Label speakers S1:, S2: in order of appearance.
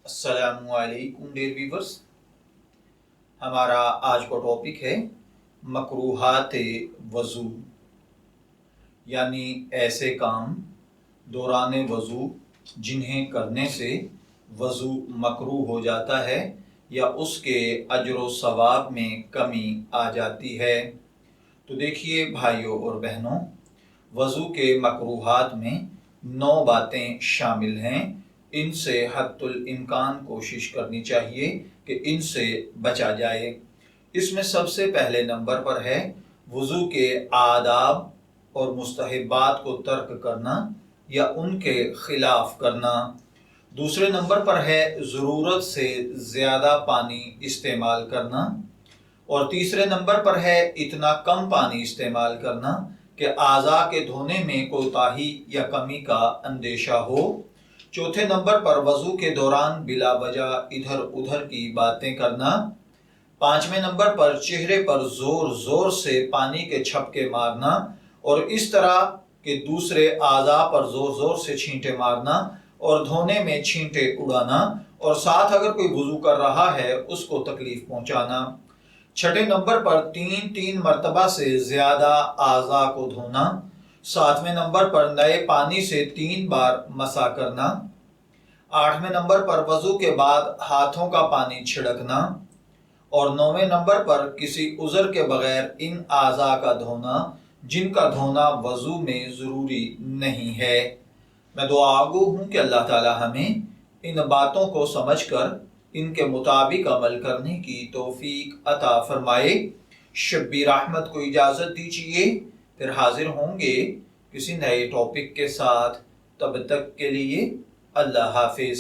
S1: السلام علیکم dear viewers, ہمارا آج کا ٹاپک ہے مکروہات وضو، یعنی ایسے کام دوران وضو جنہیں کرنے سے وضو مکروہ ہو جاتا ہے یا اس کے اجر و ثواب میں کمی آ جاتی ہے۔ تو دیکھیے بھائیوں اور بہنوں، وضو کے مکروہات میں 9 باتیں شامل ہیں۔ ان سے حد الامکان کوشش کرنی چاہیے کہ ان سے بچا جائے۔ اس میں سب سے پہلے نمبر پر ہے وضو کے آداب اور مستحبات کو ترک کرنا یا ان کے خلاف کرنا۔ دوسرے نمبر پر ہے ضرورت سے زیادہ پانی استعمال کرنا، اور تیسرے نمبر پر ہے اتنا کم پانی استعمال کرنا کہ اعضاء کے دھونے میں کوتاہی یا کمی کا اندیشہ ہو۔ چوتھے نمبر پر وضو کے دوران بلا وجہ ادھر ادھر کی باتیں کرنا۔ پانچویں نمبر پر چہرے پر زور زور سے پانی کے چھپکے مارنا اور اس طرح کہ دوسرے اعضاء پر زور زور سے چھینٹے مارنا اور دھونے میں چھینٹے اڑانا، اور ساتھ اگر کوئی وضو کر رہا ہے اس کو تکلیف پہنچانا۔ چھٹے نمبر پر 3 مرتبہ سے زیادہ اعضاء کو دھونا۔ ساتویں نمبر پر نئے پانی سے 3 بار مسح کرنا۔ 8ویں نمبر پر وضو کے بعد ہاتھوں کا پانی چھڑکنا، اور 9ویں نمبر پر کسی عذر کے بغیر ان اعضاء کا دھونا جن کا دھونا وضو میں ضروری نہیں ہے۔ میں دعا گو ہوں کہ اللہ تعالی ہمیں ان باتوں کو سمجھ کر ان کے مطابق عمل کرنے کی توفیق عطا فرمائے۔ شبیر احمد کو اجازت دیجیے، پھر حاضر ہوں گے کسی نئے ٹاپک کے ساتھ۔ تب تک کے لیے اللہ حافظ۔